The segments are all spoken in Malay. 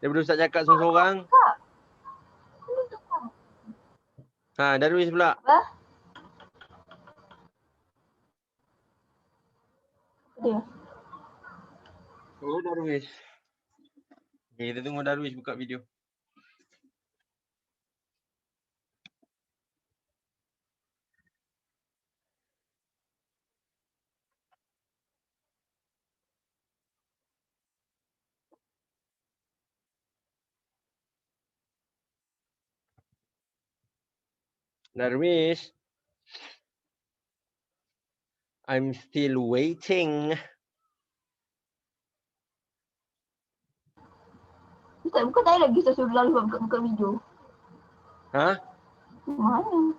Daripada Ustaz cakap seorang-seorang. Ha, Darwish pula. Apa? Dia. Oh, Darwish. Okay, kita tunggu Darwish buka video. Darwish. I'm still waiting. Ustaz, bukan saya lagi saya suruh lalu buka video. Ha? Mana?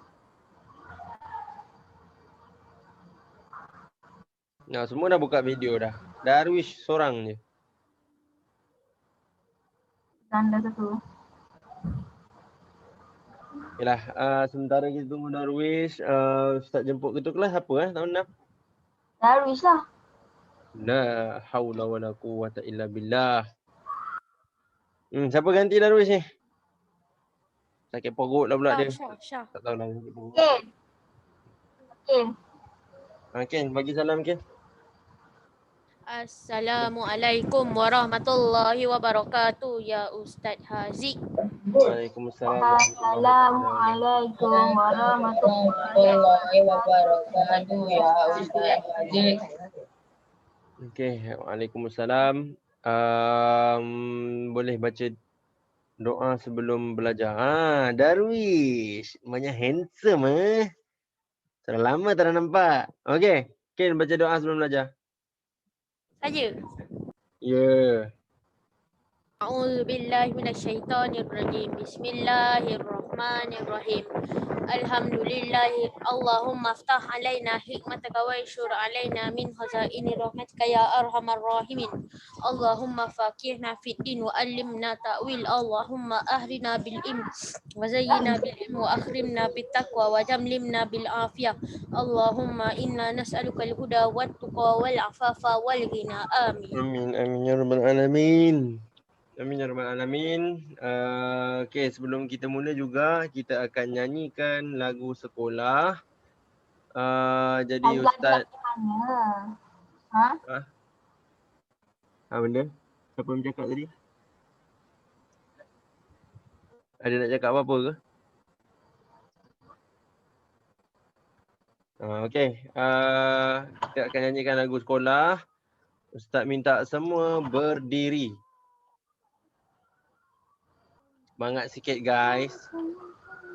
Nah, semua dah buka video dah. Darwish seorang je. Tanda satu. Yalah, sementara kita tunggu Darwish, Ustaz jemput ketua kelas apa tahun 6? Darwish lah. La haula wala quwwata illa billah. Siapa ganti Darwish ni? Sakit perut lah pula dia. Syah. Tak tahu lah sakit perut. Ken. Ken. Ken, bagi salam Ken. Assalamualaikum warahmatullahi wabarakatuh ya Ustaz Haziq. Waalaikumsalam. Assalamualaikum warahmatullahi wabarakatuh ya Ustaz Haziq. Okey, waalaikumsalam. Boleh baca doa sebelum belajar. Darwish, banyak handsome Sudah lama tak nampak. Okey, Ken baca doa sebelum belajar. Saja. Ya. A'udzubillahi minasyaitonirrajim. Bismillahirrahmanirrahim. Alhamdulillahi Allahumma aftah alaina hikmataka wa insyur alaina min khazaini rahmatika ya arhamar rahimin. Allahumma faqihna fid din wa allimna ta'wil. Allahumma ahrina bil ilm wa zayyina bil ilm wa akhrimna bit taqwa wa jamlimna bil afiyah. Allahumma inna nas'aluka al huda wat tuqa wal afafa wal ghina. Amin. Amin amin ya rabbal alamin. Amin ya rabbal alamin. Okey, sebelum kita mula juga kita akan nyanyikan lagu sekolah. Jadi Ustaz Ha? Benda? Siapa yang cakap tadi? Ada nak cakap apa-apa ke? Okey. Kita akan nyanyikan lagu sekolah. Ustaz minta semua berdiri. Semangat sikit guys.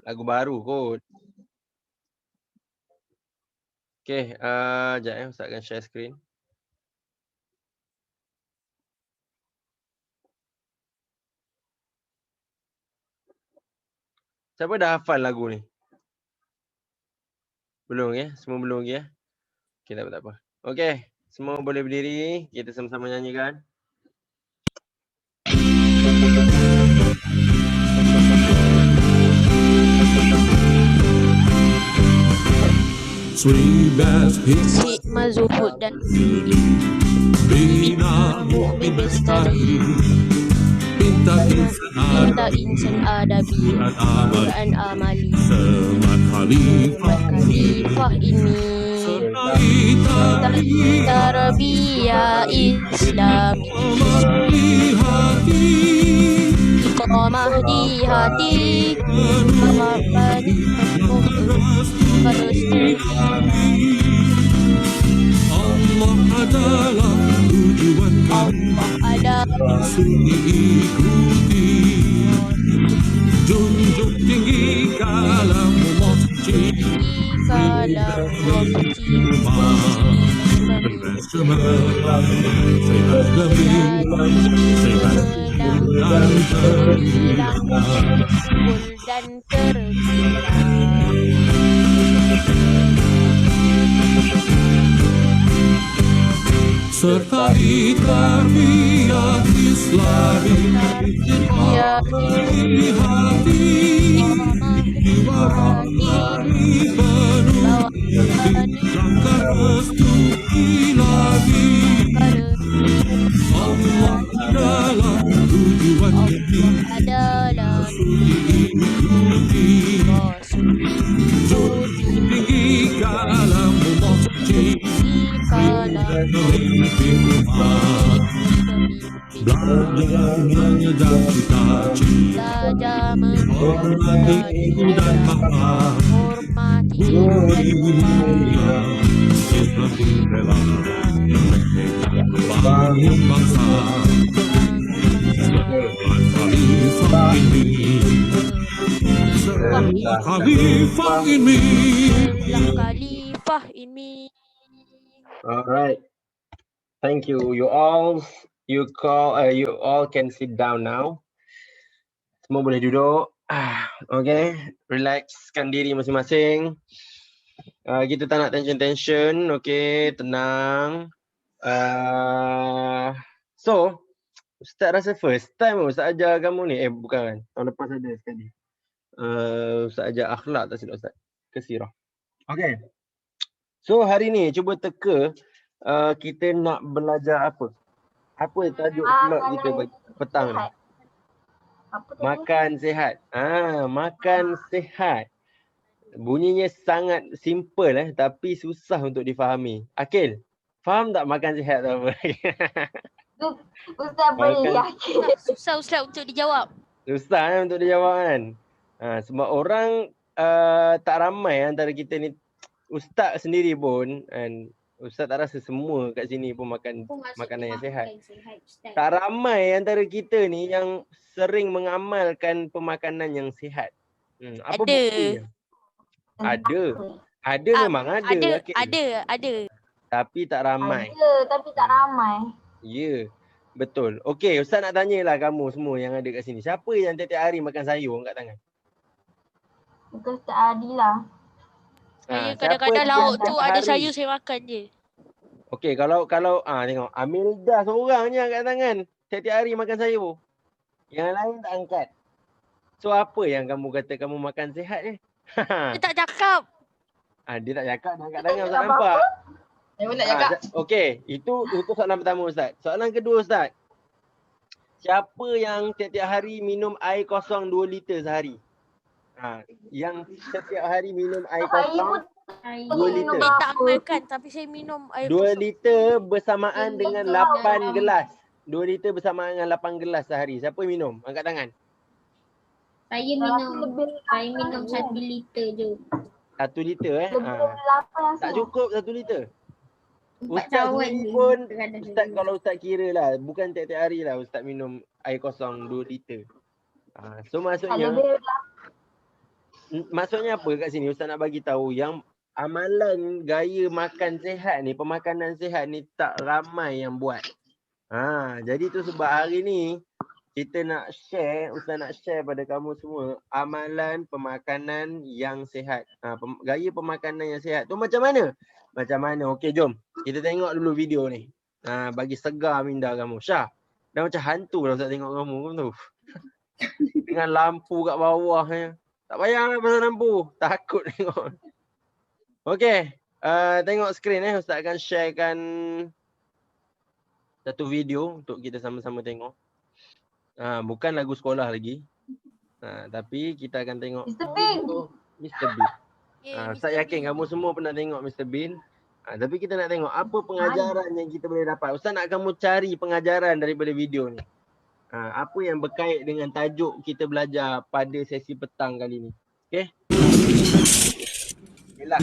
Lagu baru kot. Okey, sekejap Ustaz akan share screen. Siapa dah hafal lagu ni? Belum ya? Semua belum lagi ya? Okey, tak apa. Okey, semua boleh berdiri. Kita sama-sama nyanyikan. Hikmah zuhud dan bina mu'min bestari. Pinta insan adabi Quran amali. Semat Khalifah ini tarbiyah Islami. Iqamah di hati Mahabbah Allah adalah tujuan Allah adalah diikuti. Junjung tinggi kalam masjid kalam dan sertai tarbiyah Islami di hati jiwa rahmani penuh langkah restu ilahi. Allah adalah tujuan tinggi dalam rumah suci, mimpi umat, belajar mengejar cita-cita, hormati ibu dan bapak, mulia, tetapi rela membangun bangsa. Khalifah ini. Khalifah ini. Alright. Thank you. You all can sit down now. Semua boleh duduk. Okay. Relaxkan diri masing-masing. Kita tak nak tension. Okay. Tenang. So, Ustaz rasa first time Ustaz ajar kamu ni. Bukan kan. Tahun lepas ada sekali. Ustaz ajar akhlak tak silap Ustaz. Kesirah. Okay. So hari ni cuba teka kita nak belajar apa? Apa tajuk slot kita petang ni? Makan sihat. Makan sihat. Bunyinya sangat simple tapi susah untuk difahami. Akil, faham tak makan sihat tu apa? Ustaz boleh yakin. Susah Ustaz untuk dijawab. Susah untuk dijawab kan? Sebab orang tak ramai antara kita ni. Ustaz sendiri pun and Ustaz tak rasa semua kat sini pun makan makanan yang sihat. Tak ramai antara kita ni yang sering mengamalkan pemakanan yang sihat. Apa buktinya? Ada memang ada. Ada. Tapi tak ramai. Ada tapi tak ramai. Ya, betul. Okey, Ustaz nak tanyalah kamu semua yang ada kat sini. Siapa yang tiap-tiap hari makan sayur angkat tangan? Bukan Ustaz Adilah. Saya kadang-kadang lauk tu ada sayur saya makan je. Okey, kalau tengok Amilda seorang je angkat tangan. Tiap-tiap hari makan sayur. Yang lain tak angkat. So apa yang kamu kata kamu makan sihat ni? Dia tak cakap. Dia tak cakap, dia angkat tangan Ustaz nampak. Saya pun nak cakap. Okey, itu soalan pertama Ustaz. Soalan kedua Ustaz. Siapa yang tiap-tiap hari minum air kosong 2 liter sehari? Yang setiap hari minum air kosong 2 liter. Saya tak amalkan tapi saya minum air 2 liter bersamaan dengan 8 gelas. 2 liter bersamaan dengan 8 gelas sehari. Siapa minum? Angkat tangan. Saya minum 1 liter je. 1 liter tak cukup 1 liter. 4 Ustaz cawan sendiri je. pun, Kadang-kadang. kalau Ustaz kira lah, bukan tiap-tiap hari lah Ustaz minum air kosong 2 liter. So maksudnya apa kat sini? Ustaz nak bagi tahu yang amalan gaya makan sihat ni, pemakanan sihat ni tak ramai yang buat. Jadi tu sebab hari ni kita nak share, Ustaz nak share pada kamu semua amalan pemakanan yang sihat. Gaya pemakanan yang sihat tu macam mana? Okey, jom. Kita tengok dulu video ni. Bagi segar minda kamu. Syah, dah macam hantu dah Ustaz tengok kamu tu. Dengan lampu kat bawah ni. Tak payahlah pasal lampu. Takut tengok. Okey. Tengok skrin Ustaz akan sharekan satu video untuk kita sama-sama tengok. Bukan lagu sekolah lagi. Tapi kita akan tengok Mr. Bean. Mr. Bean. Ustaz yakin kamu semua pernah tengok Mr. Bean. Tapi kita nak tengok apa pengajaran yang kita boleh dapat. Ustaz nak kamu cari pengajaran daripada video ni. Apa yang berkait dengan tajuk kita belajar pada sesi petang kali ni. Okey? Bila.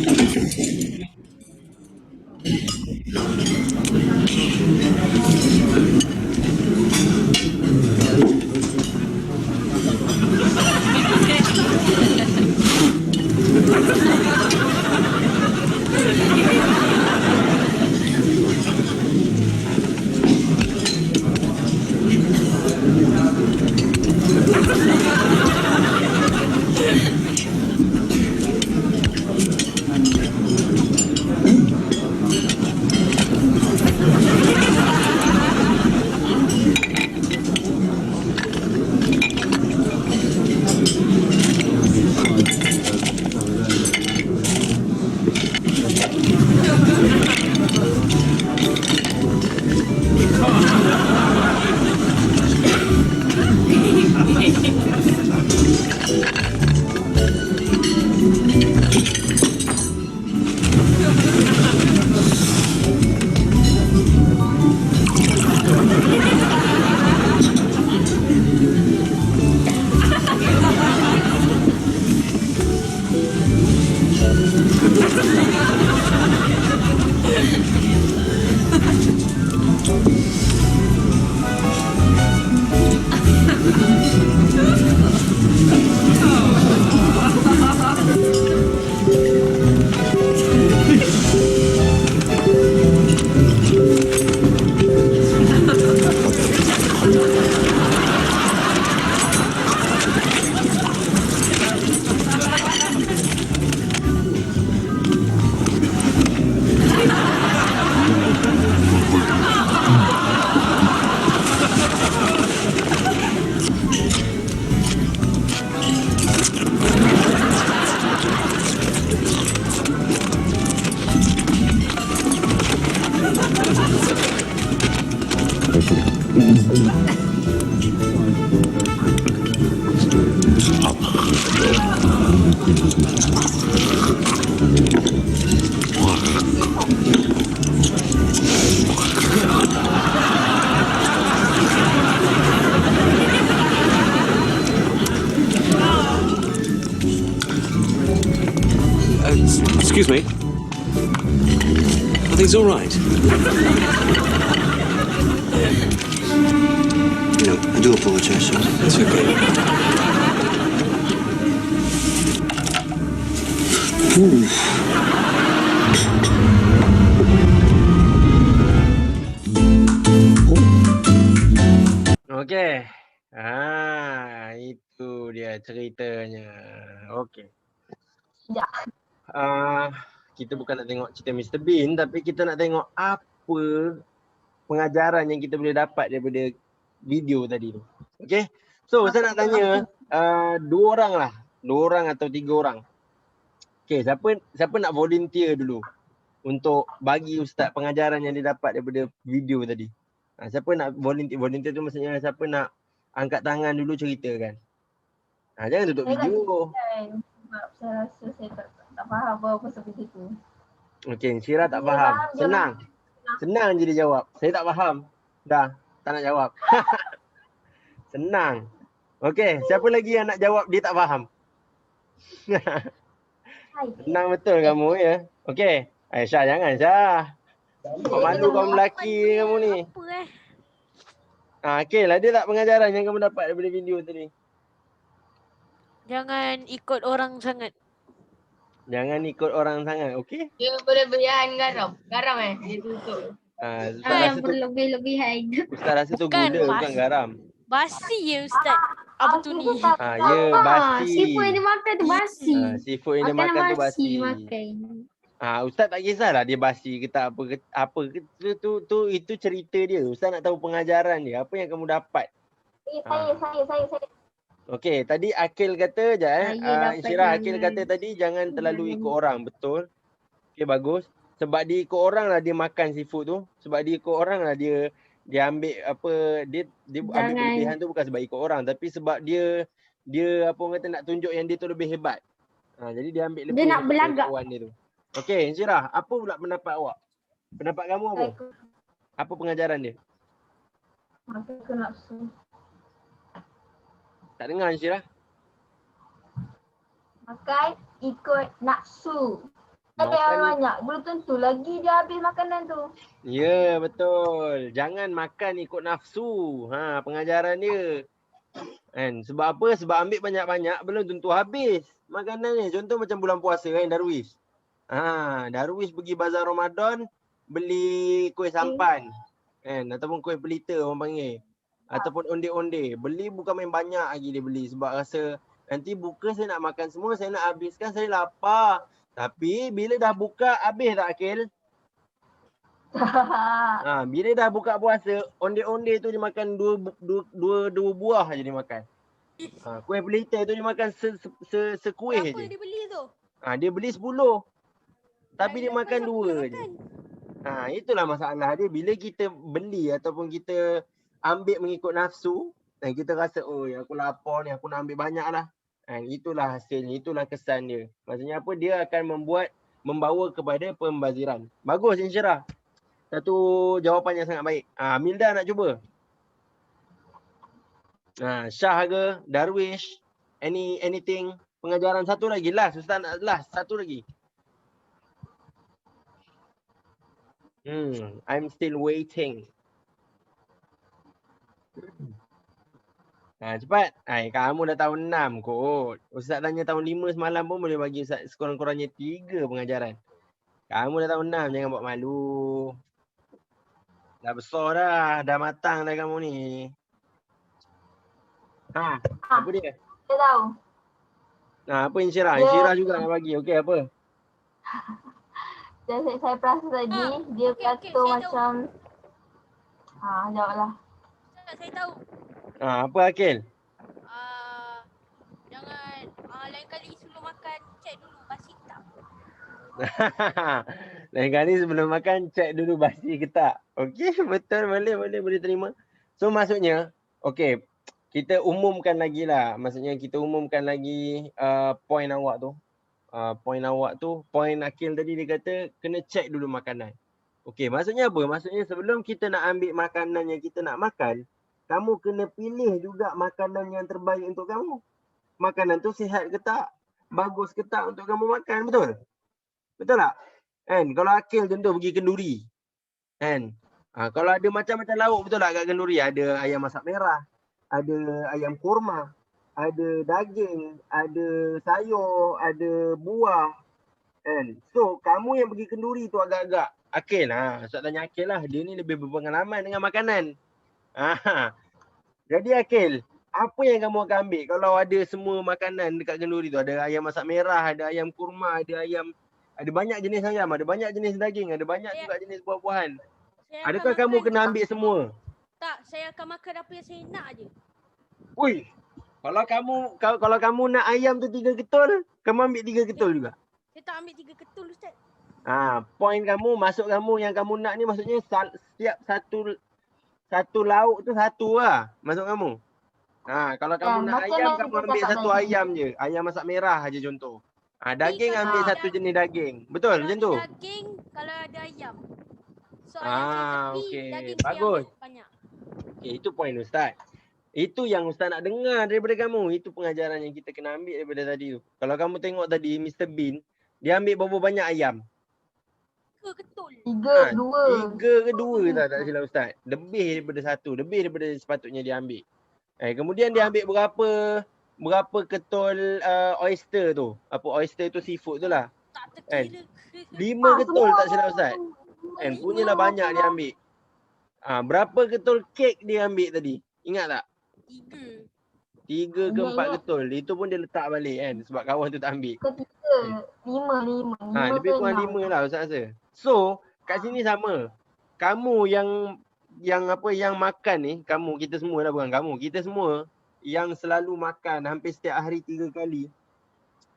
Excuse me. Are things all right? No, I do apologise, sir. It's okay. Okey. Itu dia ceritanya. Okey. Ya. Kita bukan nak tengok cerita Mr. Bean, tapi kita nak tengok apa pengajaran yang kita boleh dapat daripada video tadi tu. Okey. So saya nak tanya dua orang lah. 2 orang atau 3 orang. Okey, siapa nak volunteer dulu untuk bagi ustaz pengajaran yang dia dapat daripada video tadi? Siapa nak volunteer? Volunteer tu maksudnya siapa nak angkat tangan dulu ceritakan. Jangan tutup Saya video. Sebab saya rasa saya tak faham apa pasal video tu. Okey, Syirah tak faham. Senang je dia jawab. Saya tak faham. Dah, tak nak jawab. Senang. Okey, siapa lagi yang nak jawab dia tak faham? Senang betul kamu ya. Okey. Aisyah, jangan Syah. Kau malu kamu lelaki kamu ni. Okey lah, dia tak pengajaran yang kamu dapat daripada video tadi? Jangan ikut orang sangat. Jangan ikut orang sangat, okey? Dia berlebihan garam. Garam dia tutup. Ustaz Yang rasa tu, berlebih-lebihan. Ustaz rasa tu Bukan, gula bukan garam. Basi ya Ustaz. Apa tu ni? Ya, basi. Seafood yang dia makan tu basi. Seafood yang dia makan tu basi. Makan. Ustaz tak kisahlah dia basi ke tak apa ke itu cerita dia. Ustaz nak tahu pengajaran dia. Apa yang kamu dapat? Saya. Okey, tadi Akil kata je Syirah, Akil kata tadi jangan terlalu ikut orang, betul? Okey, bagus. Sebab dia ikut orang lah dia makan seafood tu. Sebab dia ikut orang lah dia ambil apa dia ambil kelebihan tu bukan sebab ikut orang, tapi sebab dia apa orang kata nak tunjuk yang dia tu lebih hebat. Jadi dia ambil lebih Dia nak belagak. kawan dia tu. Okey, Syirah, apa pula pendapat awak? Pendapat kamu apa? Apa pengajaran dia? Makan ke nafsu. Tak dengar Syirah. Makan ikut nafsu. Ada banyak, belum tentu lagi dia habis makanan tu. Ya, betul. Jangan makan ikut nafsu. Pengajaran dia. Kan? Sebab apa? Sebab ambil banyak-banyak belum tentu habis makanan ni. Contoh macam bulan puasa kan, Darwish. Darwish pergi bazar Ramadan beli kuih sampan. Kan? Ataupun kuih pelita orang panggil. Ataupun onde-onde. Beli bukan main banyak lagi dia beli. Sebab rasa nanti buka saya nak makan semua, saya nak habiskan, saya lapar. Tapi bila dah buka, habis tak Akil? Bila dah buka puasa, onde-onde tu dia makan dua buah aja dia makan. Kuih pelita tu dia makan sekuih aja. Berapa dia beli tu? Dia beli 10. Tapi dia makan 2 je. Itulah masalah dia. Bila kita beli ataupun kita ambil mengikut nafsu, dan kita rasa, oh aku lapar ni, aku nak ambil banyak lah. Itulah hasilnya, itulah kesan dia. Maksudnya apa? Dia akan membawa kepada pembaziran. Bagus Syirah. Satu jawapan yang sangat baik. Milda nak cuba? Syah ke? Darwish? Anything? Pengajaran satu lagi. Last. Ustaz nak last. Satu lagi. I'm still waiting. Cepat. Kamu dah tahun 6 kot. Ustaz tanya tahun 5 semalam pun boleh bagi Ustaz sekurang-kurangnya 3 pengajaran. Kamu dah tahun 6, jangan buat malu. Dah besar dah. Dah matang dah kamu ni. Apa dia? Saya tahu. Apa Insyirah? Dia- Insyirah juga nak bagi. Okey apa? Saya perasan tadi dia okey, kata saya macam jawablah. Ustaz, saya tahu. Apa Akil? Jangan lain kali sebelum makan cek dulu basi tak. Lain kali sebelum makan cek dulu basi ke tak. Okey, betul, boleh terima. So maksudnya, okey, kita umumkan lagi lah. Maksudnya kita umumkan lagi poin awak tu. Poin Akil tadi dia kata kena cek dulu makanan. Okey, maksudnya apa? Maksudnya sebelum kita nak ambil makanan yang kita nak makan, kamu kena pilih juga makanan yang terbaik untuk kamu. Makanan tu sihat ke tak? Bagus ke tak untuk kamu makan, betul? Betul tak? Kan? Kalau Akil contoh pergi kenduri. Kan? Kalau ada macam-macam lauk, betul tak kat kenduri? Ada ayam masak merah, ada ayam kurma, ada daging, ada sayur, ada buah. Kan? So, kamu yang pergi kenduri tu agak-agak Akil. Ustaz tanya Akil lah. Dia ni lebih berpengalaman dengan makanan. Jadi Akil, apa yang kamu akan ambil kalau ada semua makanan dekat kenduri tu? Ada ayam masak merah, ada ayam kurma, ada banyak jenis ayam, ada banyak jenis daging, ada banyak juga jenis buah-buahan. Adakah kamu kena ambil semua? Tak, saya akan makan apa yang saya nak je. Ui, kalau kamu nak ayam tu 3 ketul, kamu ambil 3 ketul juga. Saya tak ambil 3 ketul Ustaz. Poin kamu, masuk kamu yang kamu nak ni maksudnya setiap satu lauk tu satu lah masuk kamu. Kalau kamu nak ayam, kamu ambil satu ayam je. Ayam masak merah aja contoh. Daging ambil satu jenis daging. Betul macam tu? Daging kalau ada ayam. So ayam saya tepi, okey. daging Bagus. saya ambil banyak. Okay, itu poin Ustaz. Itu yang Ustaz nak dengar daripada kamu. Itu pengajaran yang kita kena ambil daripada tadi tu. Kalau kamu tengok tadi Mr. Bean, dia ambil berapa banyak ayam? 3 ketul. 3, 2. 3 ke 2 tak silap Ustaz. Lebih daripada 1. Lebih daripada sepatutnya dia ambil. Kemudian dia ambil berapa ketul oyster tu. Apa oyster tu seafood tu lah. Tak Kan? terkira. 5 ketul tak silap Ustaz. Punyalah banyak dia ambil. Berapa ketul kek dia ambil tadi? Ingat tak? 3 ke 4 ketul. Itu pun dia letak balik kan. Sebab kawan tu tak ambil. Ketiga, 5. Lebih kurang 5 lah Ustaz rasa. So, kat sini sama. Kamu yang makan ni, kita semua lah bukan kamu. Kita semua yang selalu makan hampir setiap hari 3 kali.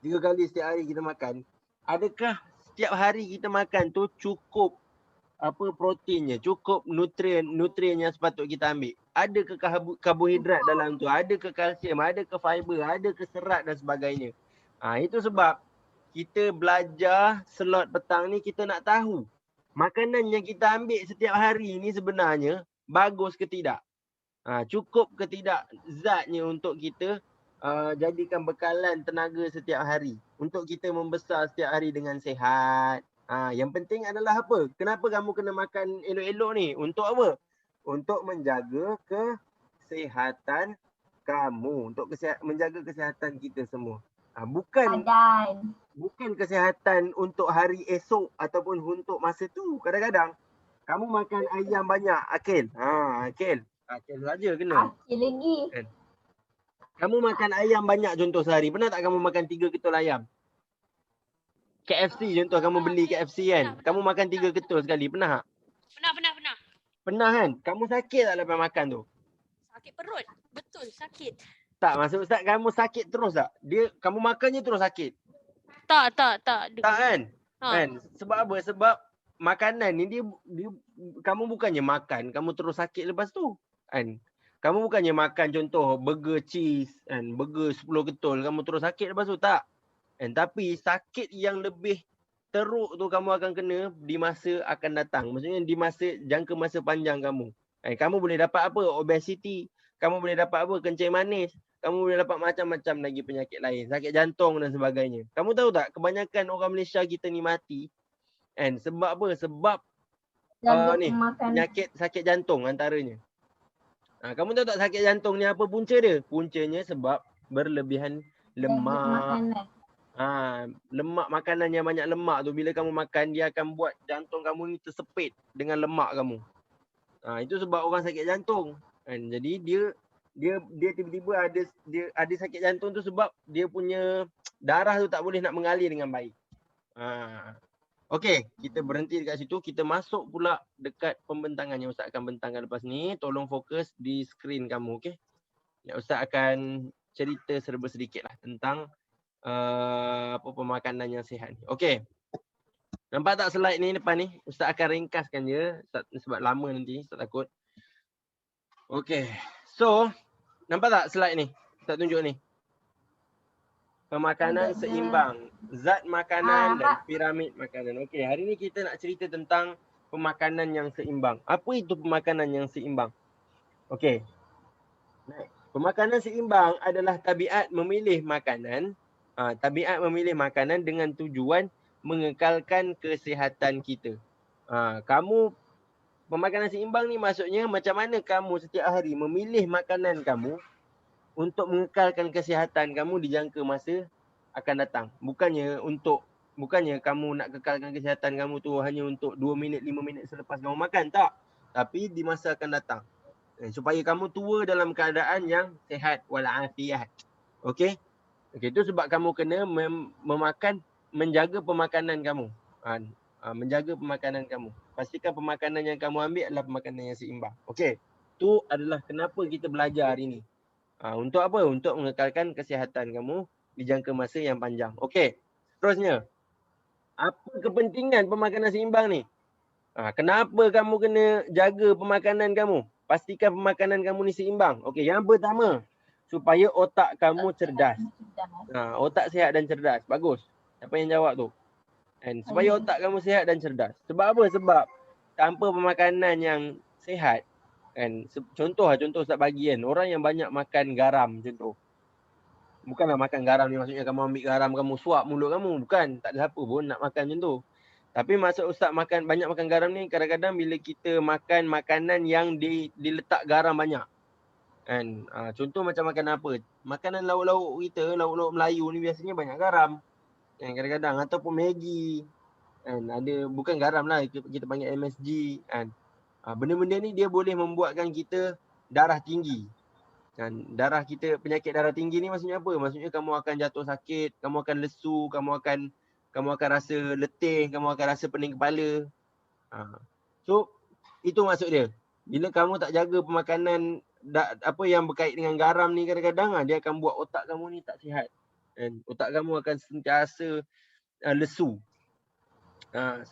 3 kali setiap hari kita makan. Adakah setiap hari kita makan tu cukup proteinnya, cukup nutrien yang sepatut kita ambil? Ada ke karbohidrat dalam tu? Ada ke kalsium? Ada ke fiber? Ada ke serat dan sebagainya? Itu sebab kita belajar slot petang ni kita nak tahu makanan yang kita ambil setiap hari ni sebenarnya bagus ke tidak. Cukup ke tidak zatnya untuk kita jadikan bekalan tenaga setiap hari. Untuk kita membesar setiap hari dengan sihat. Yang penting adalah apa? Kenapa kamu kena makan elok-elok ni? Untuk apa? Untuk menjaga kesihatan kamu. Untuk menjaga kesihatan kita semua. Bukan kesihatan untuk hari esok ataupun untuk masa tu. Kadang-kadang kamu makan ayam banyak, Akil. Akil saja kena. Akil lagi. Kamu makan ayam banyak contoh sehari. Pernah tak kamu makan 3 ketul ayam? KFC contoh, kamu beli KFC kan. Kamu makan 3 ketul sekali. Pernah tak? Pernah. Pernah kan? Kamu sakit tak lepas makan tu? Sakit perut. Betul, sakit. Tak, maksud Ustaz kamu sakit terus tak? Kamu makannya terus sakit? Tak. Tak kan? Kan? Sebab apa? Sebab makanan ni dia kamu bukannya makan, kamu terus sakit lepas tu. Kan? Kamu bukannya makan contoh burger cheese kan, burger 10 ketul kamu terus sakit lepas tu, tak. Kan? Tapi sakit yang lebih teruk tu kamu akan kena di masa akan datang. Maksudnya di jangka masa panjang kamu. Kan? Kamu boleh dapat apa? Obesity. Kamu boleh dapat apa? Kencing manis. Kamu boleh dapat macam-macam lagi penyakit lain. Sakit jantung dan sebagainya. Kamu tahu tak? Kebanyakan orang Malaysia kita ni mati. And sebab apa? Sebab penyakit sakit jantung antaranya. Kamu tahu tak sakit jantung ni apa punca dia? Puncanya sebab berlebihan lemak. Lemak, makanan yang banyak lemak tu bila kamu makan dia akan buat jantung kamu ni tersepit dengan lemak kamu. Itu sebab orang sakit jantung. Kan? Jadi dia tiba-tiba ada sakit jantung tu sebab dia punya darah tu tak boleh nak mengalir dengan baik. Okey, kita berhenti dekat situ. Kita masuk pula dekat pembentangan yang Ustaz akan bentangkan lepas ni. Tolong fokus di skrin kamu, okey? Ustaz akan cerita serba sedikit lah tentang pemakanan yang sihat ni. Okey. Nampak tak slide ni depan ni? Ustaz akan ringkaskan je sebab lama nanti, Ustaz takut. Okey. So, nampak tak slide ni? Ustaz tunjuk ni. Pemakanan seimbang, zat makanan dan piramid makanan. Okey, hari ni kita nak cerita tentang pemakanan yang seimbang. Apa itu pemakanan yang seimbang? Okey. Pemakanan seimbang adalah tabiat memilih makanan, dengan tujuan mengekalkan kesihatan kita. Pemakanan seimbang ni maksudnya macam mana kamu setiap hari memilih makanan kamu untuk mengekalkan kesihatan kamu di jangka masa akan datang. Bukannya kamu nak kekalkan kesihatan kamu tu hanya untuk 2 minit, 5 minit selepas kamu makan. Tak. Tapi di masa akan datang. Supaya kamu tua dalam keadaan yang sihat walafiat. Okey? Itu sebab kamu kena menjaga pemakanan kamu. Menjaga pemakanan kamu. Pastikan pemakanan yang kamu ambil adalah pemakanan yang seimbang. Okey? Itu adalah kenapa kita belajar hari ni. Untuk apa? Untuk mengekalkan kesihatan kamu di jangka masa yang panjang. Okey. Terusnya. Apa kepentingan pemakanan seimbang ni? Kenapa kamu kena jaga pemakanan kamu? Pastikan pemakanan kamu ni seimbang. Okey, yang pertama, supaya otak kamu cerdas. Otak sihat dan cerdas. Bagus. Siapa yang jawab tu? Supaya otak kamu sihat dan cerdas. Sebab apa? Sebab tanpa pemakanan yang sihat, contoh Ustaz bagi orang yang banyak makan garam contoh. Bukanlah makan garam ni maksudnya kamu ambil garam kamu suap mulut kamu. Bukan, tak ada siapa pun nak makan macam tu. Tapi maksud Ustaz banyak makan garam ni kadang-kadang bila kita makan makanan yang diletak garam banyak. Contoh macam makan apa? Makanan lauk-lauk kita, lauk-lauk Melayu ni biasanya banyak garam. Kadang-kadang ataupun Maggi. Ada bukan garam lah, kita panggil MSG. Benda-benda ni dia boleh membuatkan kita darah tinggi. Darah kita, penyakit darah tinggi ni maksudnya apa? Maksudnya kamu akan jatuh sakit, kamu akan lesu, kamu akan rasa letih, kamu akan rasa pening kepala. So itu maksud dia. Bila kamu tak jaga pemakanan apa yang berkait dengan garam ni kadang-kadang dia akan buat otak kamu ni tak sihat. Otak kamu akan sentiasa lesu.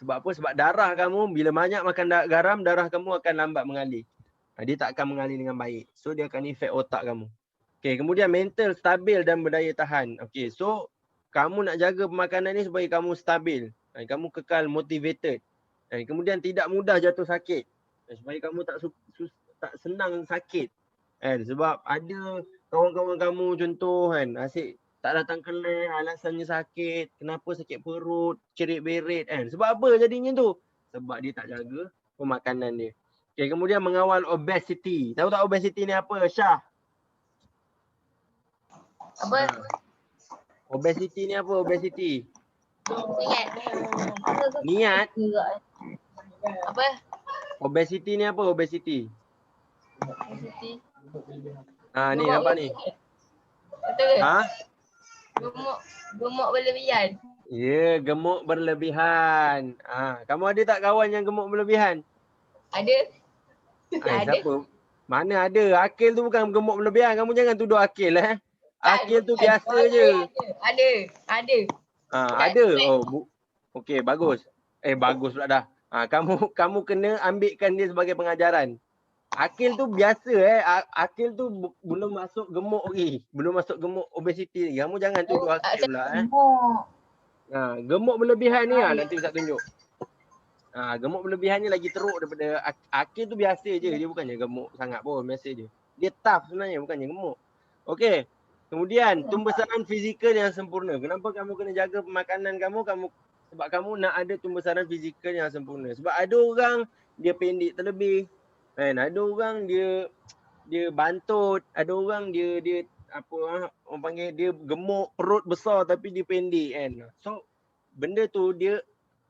Sebab apa? Sebab darah kamu bila banyak makan garam, darah kamu akan lambat mengalir. Dia tak akan mengalir dengan baik. So dia akan efek otak kamu. Okey, kemudian mental stabil dan berdaya tahan. Okey, so kamu nak jaga pemakanan ni supaya kamu stabil. Kamu kekal motivated. Kemudian tidak mudah jatuh sakit. Supaya kamu tak senang sakit. Sebab ada kawan-kawan kamu contoh asyik tak datang kelas, alasannya sakit, kenapa sakit perut, cerit-berit Sebab apa jadinya tu? Sebab dia tak jaga pemakanan dia. Okay, kemudian mengawal obesity. Tahu tak obesity ni apa, Syah? Apa? Obesity ni apa, obesity? Niat. Apa? Obesity ni apa, obesity? Obesity. Ni nampak ni. Betul ke? Gemuk berlebihan. Ya, gemuk berlebihan. Kamu ada tak kawan yang gemuk berlebihan? Ada. Siapa? Mana ada? Akil tu bukan gemuk berlebihan. Kamu jangan tuduh Akil Akil tu biasa je. Ada. Ada. Okey, bagus. Bagus pula dah. Kamu kena ambilkan dia sebagai pengajaran. Akil tu biasa Akil tu belum masuk gemuk lagi. Belum masuk gemuk obesity lagi. Kamu jangan tuduh Akil pula gemuk berlebihan ni nanti Ustaz tunjuk. Gemuk berlebihan ni lagi teruk daripada Akil tu biasa je. Dia bukannya gemuk sangat pun, biasa je. Dia tough sebenarnya, bukannya gemuk. Okey. Kemudian tumbesaran fizikal yang sempurna. Kenapa kamu kena jaga pemakanan kamu? Sebab kamu nak ada tumbesaran fizikal yang sempurna. Sebab ada orang dia pendek terlebih. Ada orang dia dia bantut, ada orang dia apa orang panggil dia gemuk, perut besar tapi dia pendek kan. So benda tu dia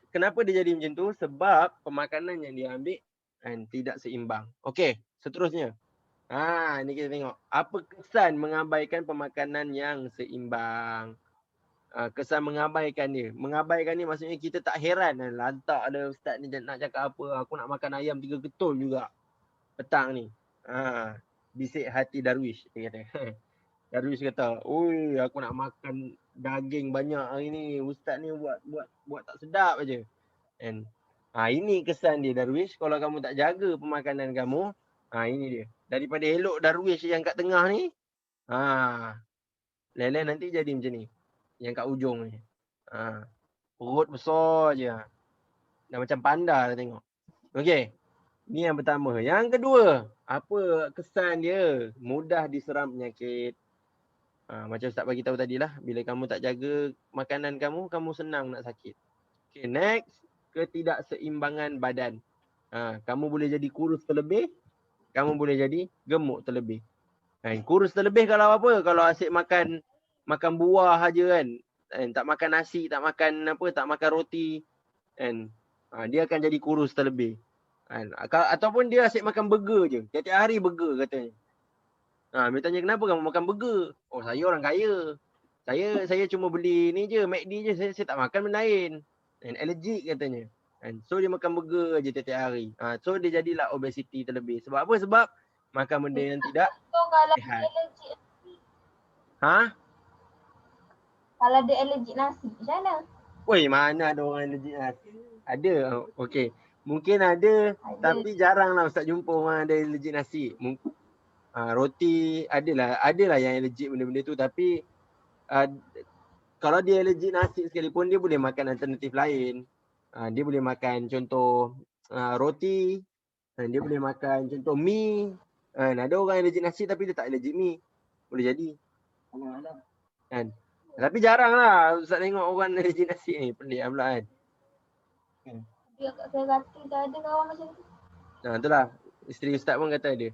kenapa dia jadi macam tu? Sebab pemakanan yang dia ambil kan tidak seimbang. Okey, seterusnya. Ni kita tengok. Apa kesan mengabaikan pemakanan yang seimbang? Kesan mengabaikan dia. Mengabaikan ni maksudnya kita tak heran lantak ada ustaz ni nak cakap apa. Aku nak makan ayam 3 ketul juga petang ni. Bisik hati Darwish dia kata. Darwish kata, "Oi, aku nak makan daging banyak hari ni. Ustaz ni buat tak sedap aja." Kan? Ini kesan dia Darwish. Kalau kamu tak jaga pemakanan kamu, ini dia. Daripada elok Darwish yang kat tengah ni, lele nanti jadi macam ni. Yang kat ujung ni. Perut besar je. Dah macam panda dah tengok. Okey. Ni yang pertama. Yang kedua, apa kesan dia? Mudah diseram penyakit. Macam Ustaz bagi tahu tadi lah. Bila kamu tak jaga makanan kamu, kamu senang nak sakit. Okay, next. Ketidakseimbangan badan. Kamu boleh jadi kurus terlebih. Kamu boleh jadi gemuk terlebih. Kurus terlebih kalau apa? Kalau asyik makan buah aja kan. Tak makan nasi, tak makan tak makan roti. Dia akan jadi kurus terlebih. Ataupun dia asyik makan burger je. Tiap-tiap hari burger katanya. Dia tanya kenapa kamu makan burger? Oh, saya orang kaya. Saya cuma beli ni je, McD je. Saya tak makan benda lain. Allergic katanya. So dia makan burger je tiap-tiap hari. So dia jadilah obesity terlebih. Sebab apa? Sebab makan benda yang tidak sihat. Kalau dia allergic nasi, macam mana? Woi, mana ada orang allergic nasi? Ada. Okey. Mungkin ada, tapi jarang lah Ustaz jumpa orang ada allergic nasi. Roti adalah yang allergic benda-benda tu, tapi kalau dia allergic nasi sekalipun dia boleh makan alternatif lain. Dia boleh makan contoh roti, dia boleh makan contoh mi. Ada orang allergic nasi tapi dia tak allergic mi. Boleh jadi. Tapi jarang lah Ustaz tengok orang allergic nasi ni. Pelik lah pula kan. Dia kat Serati tak ada kawan macam tu. Itulah. Isteri Ustaz pun kata ada.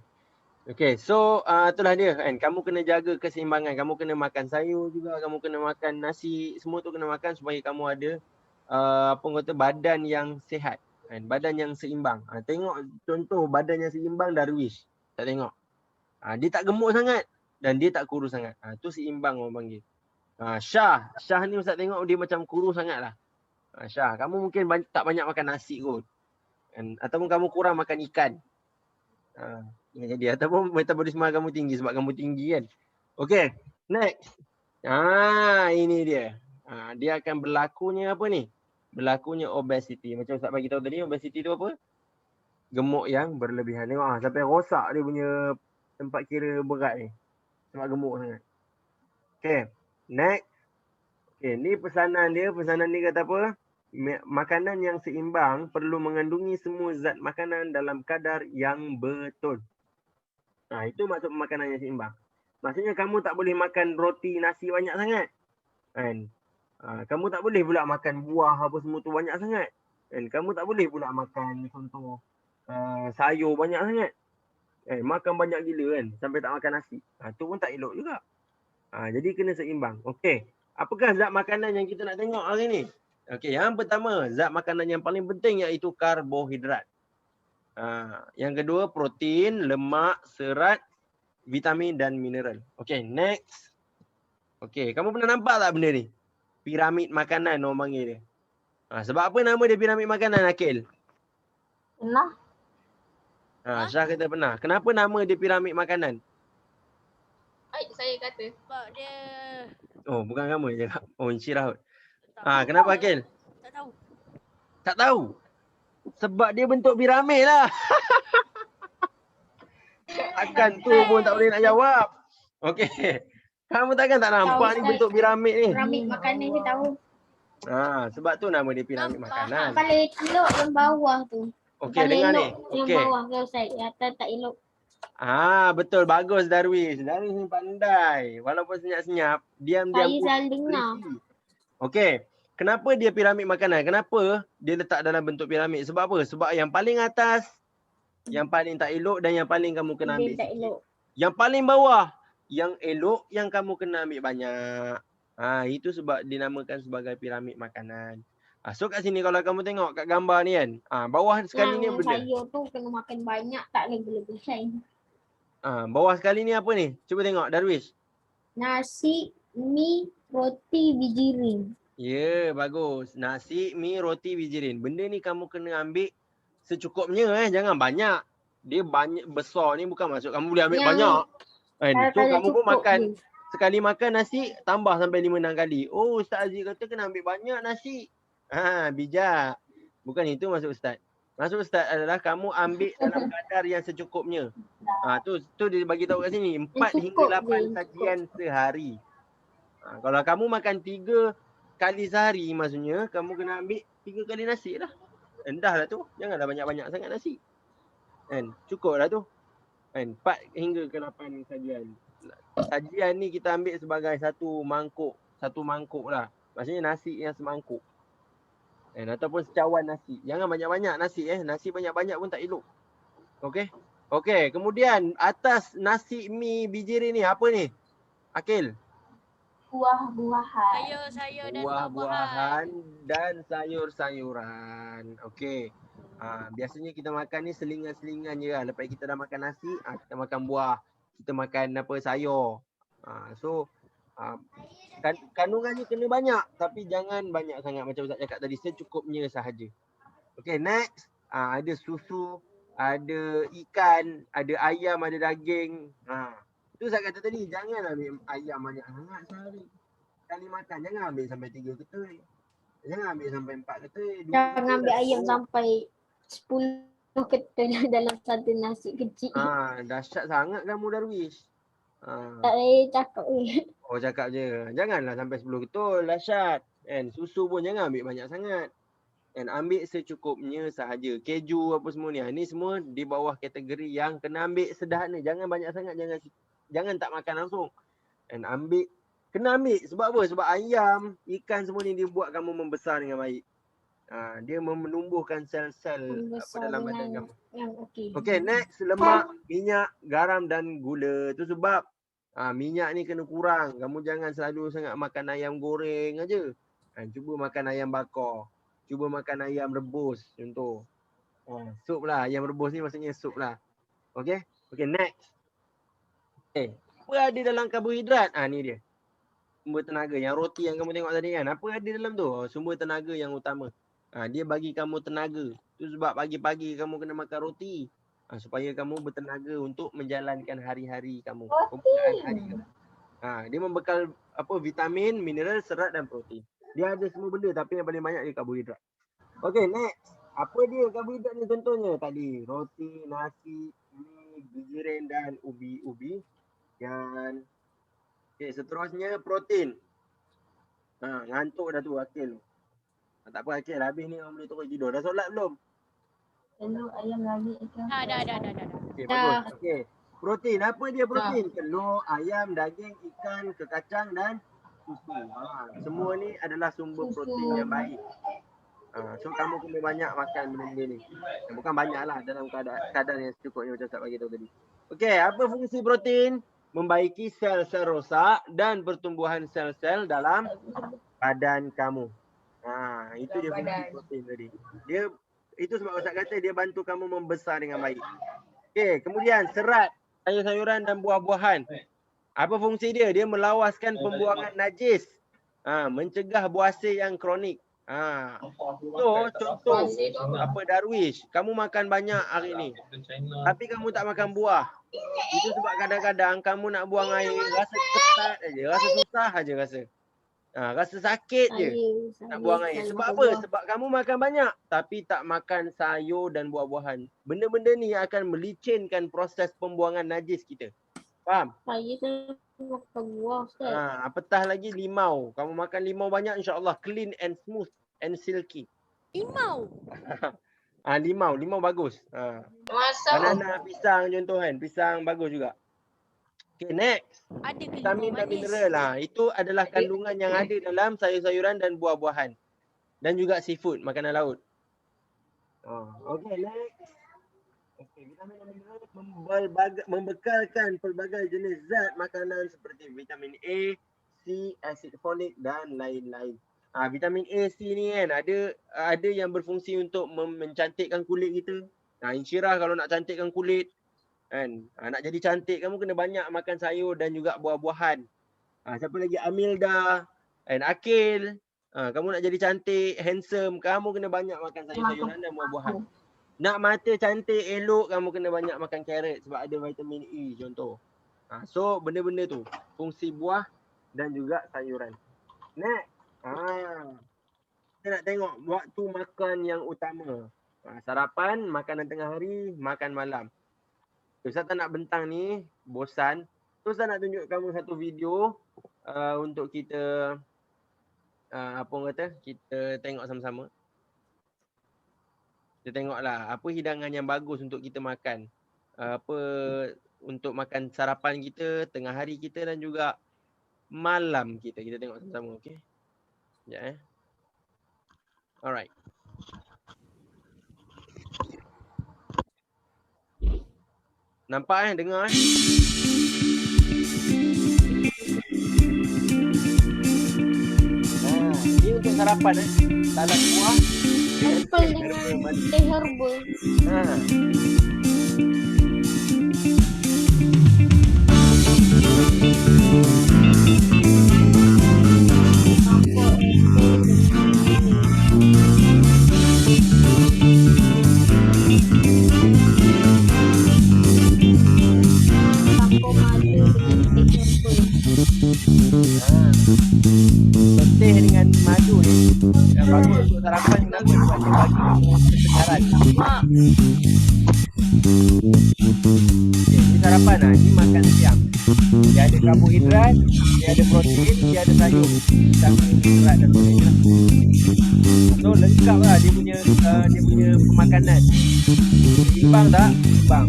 Okay, so itulah dia kan. Kamu kena jaga keseimbangan. Kamu kena makan sayur juga. Kamu kena makan nasi. Semua tu kena makan supaya kamu ada badan yang sihat. Kan? Badan yang seimbang. Tengok contoh badan yang seimbang Darwish. Tak tengok. Dia tak gemuk sangat. Dan dia tak kurus sangat. Tu seimbang orang panggil. Syah ni Ustaz tengok dia macam kurus sangat lah. Syah, kamu mungkin tak banyak makan nasi kot. Ataupun kamu kurang makan ikan. Jadi ataupun metabolisme kamu tinggi sebab kamu tinggi kan. Okay, next. Ini dia. Dia akan berlakunya apa ni? Berlakunya obesity. Macam Ustaz bagi tahu tadi, obesity tu apa? Gemuk yang berlebihan. Tengok sampai rosak dia punya tempat kira berat ni. Sebab gemuk sangat. Okay, next. Okay, ni pesanan dia. Pesanan dia kata apa? Makanan yang seimbang perlu mengandungi semua zat makanan dalam kadar yang betul. Itu maksud makanan yang seimbang. Maksudnya kamu tak boleh makan roti, nasi banyak sangat. Kan? Kamu tak boleh pula makan buah apa semua tu banyak sangat. Kan? Kamu tak boleh pula makan contoh sayur banyak sangat. Makan banyak gila kan sampai tak makan nasi. Tu pun tak elok juga. Jadi kena seimbang. Okey. Apakah zat makanan yang kita nak tengok hari ni? Okey, yang pertama, zat makanan yang paling penting iaitu karbohidrat. Yang kedua, protein, lemak, serat, vitamin dan mineral. Okey, next. Okey, kamu pernah nampak tak benda ni? Piramid makanan orang panggil dia. Sebab apa nama dia piramid makanan, Akil? Pernah. Syah kata pernah. Kenapa nama dia piramid makanan? Saya kata. Sebab dia... Oh, bukan kamu je. Oh, Encik Rahut. Kenapa Akil? Tak tahu. Tak tahu? Sebab dia bentuk piramid lah. Takkan tu pun tak boleh nak jawab. Okey. Kamu takkan tak nampak ni bentuk piramid ni? Piramid makanan saya tahu. Sebab tu nama dia piramid makanan. Paling elok yang bawah tu. Okey, dengar ni. Yang Okey. bawah ke Ustaz. Yang atas tak elok. Betul. Bagus Darwish. Darwish ni pandai. Walaupun senyap-senyap, diam-diam. Saya selalu dengar. Okey. Kenapa dia piramid makanan? Kenapa dia letak dalam bentuk piramid? Sebab apa? Sebab yang paling atas, yang paling tak elok dan yang paling kamu kena ambil Tak sikit. elok. Yang paling bawah, yang elok yang kamu kena ambil banyak. Itu sebab dinamakan sebagai piramid makanan. So kat sini kalau kamu tengok kat gambar ni kan, bawah sekali ni Yang benda. sayur tu kena makan banyak, tak lebih-lebih. Bawah sekali ni apa ni? Cuba tengok Darwish. Nasi, mi, roti, biji ring. Ya, bagus. Nasi, mi, roti, bijirin. Benda ni kamu kena ambil secukupnya jangan banyak. Dia banyak besar ni bukan maksud kamu boleh ambil Yang banyak. Kan? So kalau kamu pun cukup makan je. sekali makan nasi tambah sampai 5-6 kali. Oh, Ustaz Aziz kata kena ambil banyak nasi. Bijak. Bukan itu maksud Ustaz. Maksud Ustaz adalah kamu ambil dalam kadar yang secukupnya. Tu dia bagi tahu kat sini 4 hingga Cukup 8 je, sajian sehari. Kalau kamu makan 3 kali sehari maksudnya kamu kena ambil 3 kali nasi lah. Dah lah tu. Janganlah banyak-banyak sangat nasi. Kan? Cukup lah tu. Kan? 4 hingga ke 8 sajian. Sajian ni kita ambil sebagai satu mangkuk lah. Maksudnya nasi yang semangkuk. Ataupun secawan nasi. Jangan banyak-banyak nasi Nasi banyak-banyak pun tak elok. Okey, kemudian atas nasi mi bijirin ni apa ni? Akil? Buah-buahan. Sayur-sayur dan buah-buahan. Buah-buahan dan sayur-sayuran. Okey. Biasanya kita makan ni selingan-selingan je lah. Lepas kita dah makan nasi, kita makan buah. Kita makan sayur. Kandungannya kena banyak. Tapi jangan banyak sangat macam Ustaz cakap tadi. Secukupnya sahaja. Okey, next. Ada susu, ada ikan, ada ayam, ada daging. Tu Ustaz kata tadi, jangan ambil ayam banyak sangat sehari. Kali makan, jangan ambil sampai 3 ketui. Jangan ambil sampai 4 ketui. Jangan ambil ayam sampai 10 ketui dalam satu nasi kecil. Dahsyat sangat kamu Darwish. Tak boleh cakap ni. Oh, cakap je. Janganlah sampai 10 ketui, dahsyat. Susu pun jangan ambil banyak sangat. Ambil secukupnya sahaja. Keju apa semua ni. Ni semua di bawah kategori yang kena ambil sederhana. Jangan banyak sangat, jangan tak makan langsung. Kena ambil. Sebab apa? Sebab ayam, ikan semua ni dia buat kamu membesar dengan baik. Dia menumbuhkan sel-sel dalam badan kamu. Okey, next. Lemak, minyak, garam dan gula. Tu sebab minyak ni kena kurang. Kamu jangan selalu sangat makan ayam goreng aja. Cuba makan ayam bakar. Cuba makan ayam rebus contoh. Sup lah. Ayam rebus ni maksudnya sup lah. Okey, next. Apa ada dalam karbohidrat? Ni dia. Sumber tenaga. Yang roti yang kamu tengok tadi kan. Apa ada dalam tu? Sumber tenaga yang utama. Dia bagi kamu tenaga. Tu sebab pagi-pagi kamu kena makan roti. Supaya kamu bertenaga untuk menjalankan hari-hari kamu. Dia membekal vitamin, mineral, serat dan protein. Dia ada semua benda tapi yang paling banyak dia karbohidrat. Okey, next. Apa dia karbohidrat ni contohnya? Tadi roti, nasi, mi, bijirin dan ubi-ubi. Dan seterusnya protein. Ngantuk dah tu Akil. Tak apa Akil, habis ni orang boleh terus tidur. Dah solat belum? Telur, ayam lagi ikan. Dah. Okey, bagus. Okey. Protein, apa dia protein? Telur, ayam, daging, ikan, kekacang dan susu. Semua ni adalah sumber protein yang baik. So kamu kena banyak makan benda-benda ni. Bukan banyak lah, dalam kadar yang secukupnya macam Ustaz bagi tahu tadi. Okey, apa fungsi protein? Membaiki sel-sel rosak dan pertumbuhan sel-sel dalam badan kamu. Itu dia fungsi protein tadi. Itu sebab Ustaz kata dia bantu kamu membesar dengan baik. Okey, kemudian serat, sayur-sayuran dan buah-buahan. Apa fungsi dia? Dia melawaskan pembuangan najis. Mencegah buasir yang kronik. So, contoh Darwish, kamu makan banyak hari ni. Tapi kamu tak makan buah. Itu sebab kadang-kadang kamu nak buang air, rasa ketat aja, rasa susah aja rasa. Rasa sakit je nak buang air. Sebab apa? Sebab kamu makan banyak tapi tak makan sayur dan buah-buahan. Benda-benda ni akan melicinkan proses pembuangan najis kita. Faham? Saya makan buah Ustaz. Apatah lagi limau. Kamu makan limau banyak, insya-Allah clean and smooth and silky. Limau. Limau bagus. Banana, pisang contoh kan. Pisang bagus juga. Okay, next. Ada ke Vitamin limau dan manis? mineral. Itu adalah kandungan yang ada dalam sayur-sayuran dan buah-buahan. Dan juga seafood, makanan laut. Okay, next. Okey, vitamin dan mineral membekalkan pelbagai jenis zat makanan seperti vitamin A, C, asid folik dan lain-lain. Vitamin A, C ni kan ada yang berfungsi untuk mencantikkan kulit kita. Insyirah kalau nak cantikkan kulit kan, nak jadi cantik kamu kena banyak makan sayur dan juga buah-buahan. Siapa lagi? Amilda and Akil. Kamu nak jadi cantik, handsome, kamu kena banyak makan sayur-sayuran dan buah-buahan. Nak mata cantik, elok, kamu kena banyak makan carrot sebab ada vitamin E contoh. So benda-benda tu, fungsi buah dan juga sayuran. Next. Kita nak tengok waktu makan yang utama. Sarapan, makanan tengah hari, makan malam. Ustaz tak nak bentang ni, bosan. So Ustaz nak tunjuk kamu satu video untuk kita kita tengok sama-sama. Kita tengoklah apa hidangan yang bagus untuk kita makan. Apa untuk makan sarapan kita, tengah hari kita dan juga malam kita. Kita tengok sama-sama, okey? Sekejap Alright. Nampak dengar Ni untuk sarapan salad buah, Apple dengan teh herbal. Teh dengan madu ni yang bagus untuk sarapan. Kenapa? Sebab dia bagi kesegaran. Ini sarapan ini makan siang. Dia ada karbohidrat, dia ada protein, dia ada sayur, vitamin, mineral dan sebagainya. So lengkap lah dia punya pemakanan. Seimbang tak? Seimbang.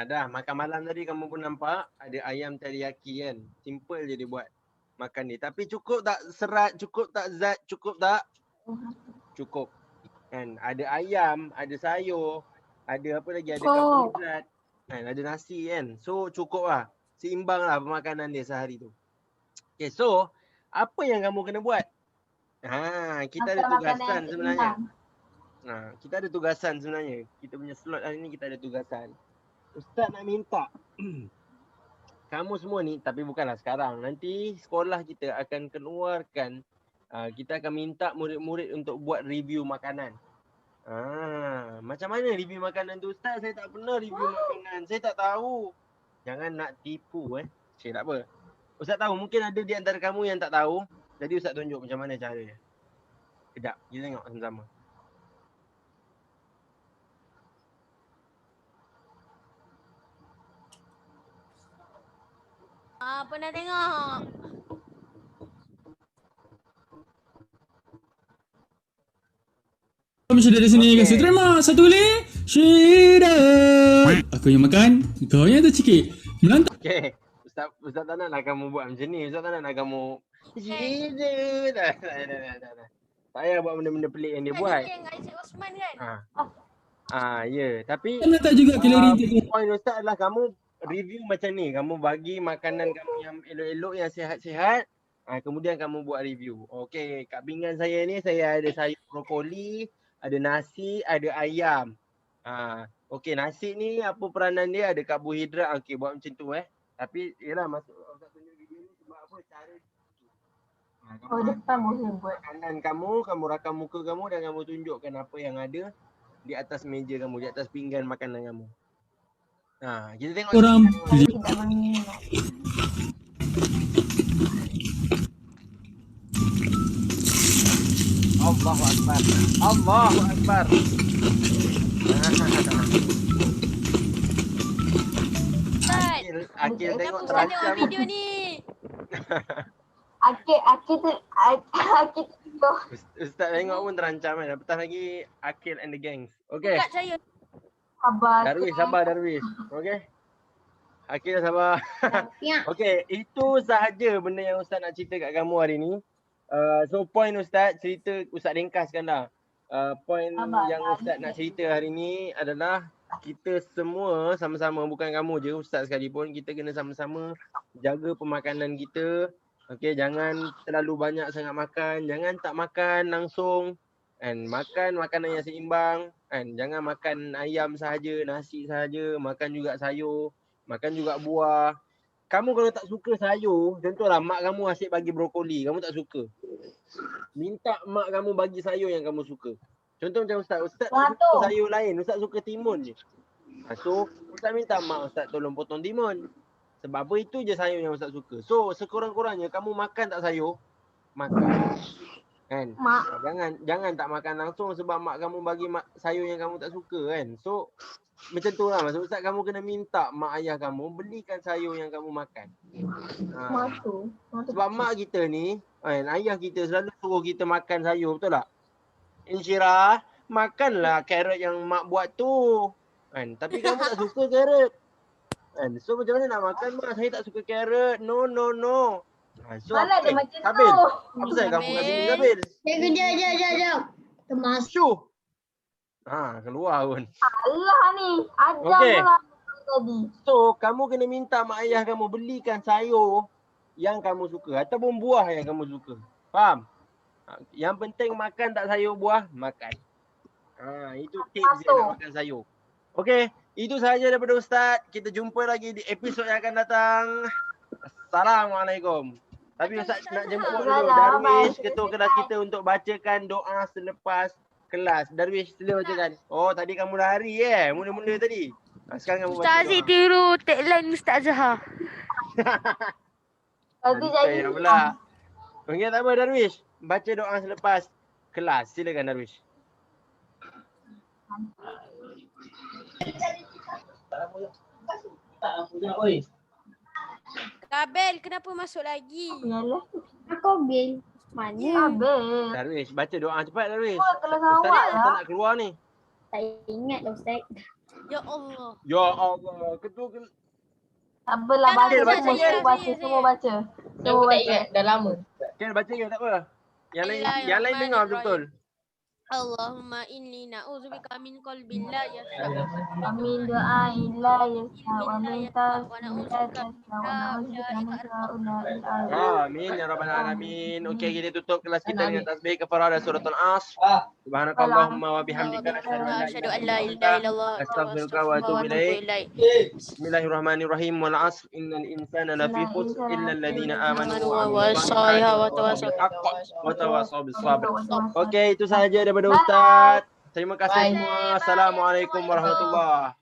Dah makan malam tadi kamu pun nampak ada ayam teriyaki kan. Simple je dia buat makan ni. Tapi cukup tak serat, cukup tak zat, cukup tak? Cukup. Kan ada ayam, ada sayur, ada apa lagi, ada karbohidrat. Kan ada nasi kan. So cukup lah. Seimbang lah pemakanan dia sehari tu. Okay, so apa yang kamu kena buat? Kita ada tugasan sebenarnya. Kita ada tugasan sebenarnya. Kita punya slot hari ni kita ada tugasan. Ustaz nak minta kamu semua ni, tapi bukanlah sekarang. Nanti sekolah kita akan keluarkan, kita akan minta murid-murid untuk buat review makanan. Macam mana review makanan tu? Ustaz, saya tak pernah review makanan. Saya tak tahu. Jangan nak tipu Cik, tak apa. Ustaz tahu, mungkin ada di antara kamu yang tak tahu. Jadi Ustaz tunjuk macam mana caranya. Kejap, kita tengok sama-sama. Pernah tengok. Mesti dari sini guys. Terima satu kali. Syida. Aku yang makan, kau yang tercikik. Melantak. Okay. Ustaz tak naklah kamu buat macam ni. Ustaz tak nak kamu tak payah buat benda-benda pelik yang dia buat. Yang Encik Osman kan? Ya. Tapi Kan letak juga kalori point Ustaz adalah kamu review macam ni. Kamu bagi makanan kamu yang elok-elok, yang sihat-sihat. Kemudian kamu buat review. Okey, kat pinggan saya ni saya ada sayur brokoli, ada nasi, ada ayam. Okey, nasi ni apa peranan dia? Ada karbohidrat. Okey, buat macam tu Tapi yalah masuk Ustaz tunjuk video ni sebab apa? Cara depan boleh buat. kanan kamu rakam muka kamu dan kamu tunjukkan apa yang ada di atas meja kamu, di atas pinggan makanan kamu. Kita tengok orang Saya tidak berminat. Allahu Akbar. Allahu Akbar. Ustaz, Akil kenapa tengok Ustaz tengok terancam. video ni? Akil tu Ustaz tengok pun terancam kan. Apatah lagi Akil and the gangs. Okey. Buka saya. sabar. Darwish, sabar Darwish. Okey. Akil sabar. Ya. Okey, itu sahaja benda yang Ustaz nak cerita kat kamu hari ni. So point Ustaz, cerita Ustaz ringkaskan dah. Point yang Ustaz nak cerita hari ni adalah kita semua sama-sama, bukan kamu je, Ustaz sekalipun, kita kena sama-sama jaga pemakanan kita. Okey, jangan terlalu banyak sangat makan, jangan tak makan langsung. And makan makanan yang seimbang. And jangan makan ayam sahaja, nasi sahaja, makan juga sayur, makan juga buah. Kamu kalau tak suka sayur, contohlah mak kamu asyik bagi brokoli, kamu tak suka. Minta mak kamu bagi sayur yang kamu suka. Contoh macam Ustaz tak suka sayur lain, Ustaz suka timun je. So, Ustaz minta mak Ustaz tolong potong timun. Sebab apa, itu je sayur yang Ustaz suka. So, sekurang-kurangnya kamu makan tak sayur, makan. Kan? Jangan tak makan langsung sebab mak kamu bagi sayur yang kamu tak suka kan. So, macam tu lah. Maksud Ustaz, kamu kena minta mak ayah kamu belikan sayur yang kamu makan. Sebab mak kita ni, ayah kita selalu suruh kita makan sayur, betul tak? Insyirah, makanlah carrot yang mak buat tu. Kan? Tapi kamu tak suka carrot. Kan? So macam mana nak makan, mak? Saya tak suka carrot. No. So, Malah dia macam Kabil, tu. apa saya kamu kat sini, Kabil? Jom. Termasuk. Syuh. Keluar pun. Allah ni. Ada Okey. lah tadi. So, kamu kena minta mak ayah kamu belikan sayur yang kamu suka ataupun buah yang kamu suka. Faham? Yang penting makan tak sayur buah, makan. Itu tips dia nak makan sayur. Okey, itu sahaja daripada Ustaz. Kita jumpa lagi di episod yang akan datang. Assalamualaikum. Tapi Ustaz nak jemput dulu Darwish, ketua kelas kita, untuk bacakan doa selepas kelas. Darwish, sila bacakan. Oh, tadi kamu lari mula-mula tadi. Sekarang kamu baca Ustaz Aziz doa. tiru tagline Ustaz Zahar. Tadi jadi. Ya pula. Okey, tak apa Darwish. Baca doa selepas kelas. Silakan Darwish. Kabel, kenapa masuk lagi? Yalah. Aku bil. Mana? Habis. Darwish, baca doa cepat Darwish. Kelas Ustaz awak Ustaz lah. nak keluar ni. Tak ingat dah Ustaz. Ya Allah. Ya Allah, ketua Apalah baca Okey, semua, baca. semua baca, semua baca. Semua baca. dah lama. Kan baca ke tak apa? Yang lain dengar betul. Allahumma inni na'udzubika min qalbin la yas'a. Amin doa illa yasha wa min tasbihata wa na'udzuka Amin ya rabbal alamin. Okey, kita tutup kelas kita dengan tasbih kafarah dan surah Al-Asr. Subhanakallahumma wa bihamdika Asyhadu an la ilaha illallah astaghfiruka wa atubu ilaik. Bismillahirrahmanirrahim. Wal 'asr innal insana lafi khusr illa alladhina amanu wa tawassaw bis sabr. Okey, itu sahaja daripada Ustaz. Terima kasih semua. Assalamualaikum warahmatullahi.